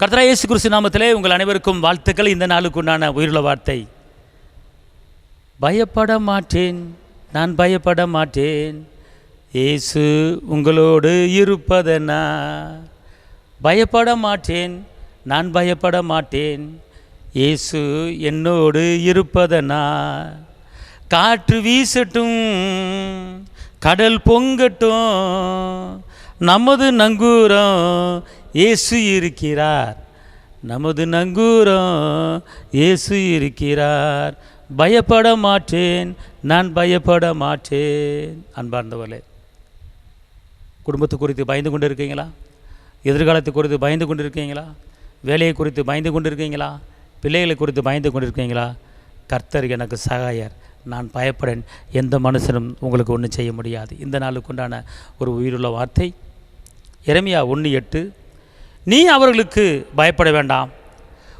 கர்த்தராகிய இயேசு கிறிஸ்து நாமத்திலே உங்கள் அனைவருக்கும் வாழ்த்துக்கள். இந்த நாளுக்கு உண்டான உயிருள்ள வார்த்தை, பயப்பட மாட்டேன், நான் பயப்பட மாட்டேன், இயேசு உங்களோடு இருப்பதனா. பயப்பட மாட்டேன், நான் பயப்பட மாட்டேன், இயேசு என்னோடு இருப்பதனா. காற்று வீசட்டும், கடல் பொங்கட்டும், நமது நங்கூரம் இயேசு இருக்கிறார், நமது நங்கூரம் இயேசு இருக்கிறார். பயப்பட மாட்டேன், நான் பயப்பட மாட்டேன். அன்பார்ந்தவர்களே, குடும்பத்தை குறித்து பயந்து கொண்டு இருக்கீங்களா? எதிர்காலத்தை குறித்து பயந்து கொண்டு இருக்கீங்களா? வேலையை குறித்து பயந்து கொண்டு இருக்கீங்களா? பிள்ளைகளை குறித்து பயந்து கொண்டு இருக்கீங்களா? கர்த்தர் எனக்கு சகாயர், நான் பயப்படேன், எந்த மனுஷனும் உங்களுக்கு ஒன்றும் செய்ய முடியாது. இந்த நாளுக்கு உண்டான ஒரு உயிருள்ள வார்த்தை எரேமியா 1:8. நீ அவர்களுக்கு பயப்பட வேண்டாம்,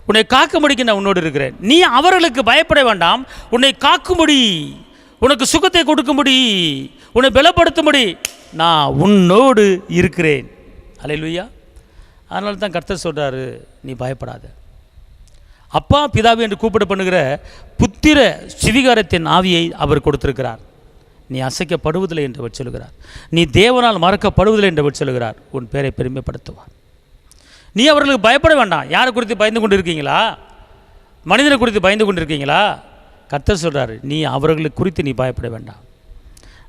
உன்னை காக்கும்படிக்கு நான் உன்னோடு இருக்கிறேன். நீ அவர்களுக்கு பயப்பட வேண்டாம், உன்னை காக்கும்படி, உனக்கு சுகத்தை கொடுக்கும்படி, உன்னை பலப்படுத்தும்படி நான் உன்னோடு இருக்கிறேன். அல்லேலூயா. அதனால தான் கர்த்தர் சொல்கிறாரு, நீ பயப்படாத. அப்பா பிதாவை என்று கூப்பிட பண்ணுகிற புத்திர சிவிகாரத்தின் ஆவியை அவர் கொடுத்திருக்கிறார். நீ அசைக்கப்படுவதில்லை என்று அவர் சொல்கிறார். நீ தேவனால் மறக்கப்படுவதில்லை என்று அவர் சொல்கிறார். உன் பேரை பெருமைப்படுத்துவார். நீ அவர்களுக்கு பயப்பட வேண்டாம். யாரை குறித்து பயந்து கொண்டு இருக்கீங்களா? மனிதனை குறித்து பயந்து கொண்டு இருக்கீங்களா? கர்த்தர் சொல்கிறார், நீ அவர்களுக்கு குறித்து நீ பயப்பட வேண்டாம்,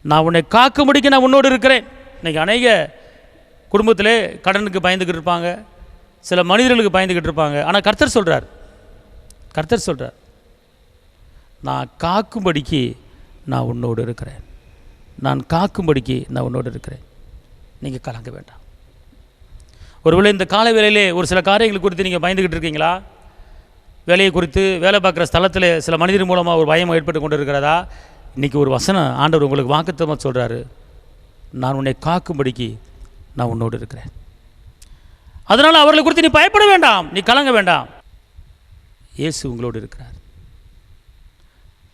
நான் உன்னை காக்கும்படிக்கு நான் உன்னோடு இருக்கிறேன். இன்றைக்கி அநேக குடும்பத்திலே கடனுக்கு பயந்துக்கிட்டு இருப்பாங்க, சில மனிதர்களுக்கு பயந்துக்கிட்டு இருப்பாங்க. ஆனால் கர்த்தர் சொல்கிறார், நான் காக்கும்படிக்கு நான் உன்னோடு இருக்கிறேன், நான் காக்கும்படிக்கு நான் உன்னோடு இருக்கிறேன், நீங்கள் கலங்க வேண்டாம். ஒருவேளை இந்த கால வேளையிலே ஒரு சில காரியங்கள் குறித்து நீங்கள் பயந்துக்கிட்டு இருக்கீங்களா? வேலையை குறித்து, வேலை பார்க்குற ஸ்தலத்தில் சில மனிதர் மூலமாக ஒரு பயம் ஏற்பட்டு கொண்டு இருக்கிறதா? இன்றைக்கி ஒரு வசனம் ஆண்டவர் உங்களுக்கு வாக்குத்தத்தமாக சொல்கிறாரு, நான் உன்னை காக்கும்படிக்கு நான் உன்னோடு இருக்கிறேன். அதனால் அவர்களை குறித்து நீ பயப்பட வேண்டாம், நீ கலங்க வேண்டாம், இயேசு உங்களோடு இருக்கிறார்.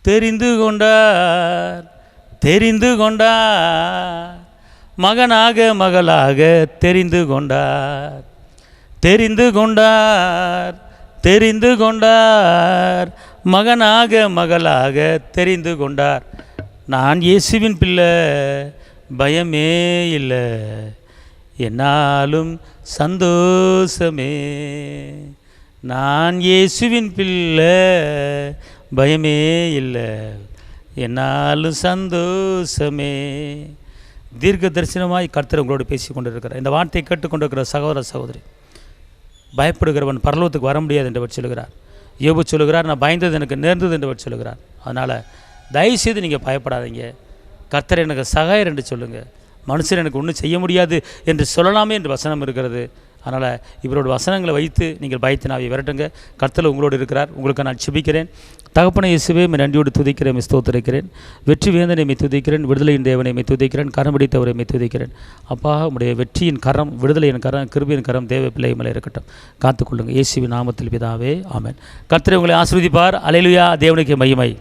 தெரிந்து கொண்டார் மகனாக மகளாக தெரிந்து கொண்டார் மகனாக மகளாக தெரிந்து கொண்டார். நான் இயேசுவின் பிள்ளை, பயமே இல்லை, என்னாலும் சந்தோஷமே. நான் இயேசுவின் பிள்ளை, பயமே இல்லை, என்னாலும் சந்தோஷமே. தீர்க்க தரிசனமாய் கர்த்தர் உங்களோடு பேசி கொண்டிருக்கிறார். இந்த வார்த்தையை கேட்டுக்கொண்டிருக்கிற சகோதர சகோதரி, பயப்படுகிறவன் பரலோகத்துக்கு வர முடியாது என்று சொல்லுகிறார். யோபு சொல்லுகிறார், நான் பயந்தது எனக்கு நேர்ந்தது என்று சொல்லுகிறார். அதனால் தயவுசெய்து நீங்கள் பயப்படாதீங்க, கர்த்தர் எனக்கு சகாயர் என்று சொல்லுங்கள். மனுஷன் எனக்கு ஒன்றும் செய்ய முடியாது என்று சொல்லலாமே என்று வசனம் இருக்கிறது. அதனால் இவரோட வசனங்களை வைத்து நீங்கள் பயத்தினாவை விரட்டுங்க. கர்த்தர் உங்களோடு இருக்கிறார். உங்களுக்கு நான் செபிக்கிறேன். தகப்பனை இயேசுவே நன்றியோடு துதிக்கிறேன், ஸ்தோத்திரிக்கிறேன். வெற்றி வேந்தனை மெய் துதிக்கிறேன், விடுதலையின் தேவனை மெய் துதிக்கிறேன், கரம் பிடித்தவரை மெய் துதிக்கிறேன். அப்பா, உடைய வெற்றியின் கரம், விடுதலையின் கரம், கிருபையின் கரம் தேவ பிள்ளை மேலே இருக்கட்டும். காத்துக்கொள்ளுங்கள். இயேசுவின் நாமத்தில் பிதாவே, ஆமென். கர்த்தர் உங்களை ஆசீர்வதிப்பார். அல்லேலூயா. தேவனுக்கு மகிமை.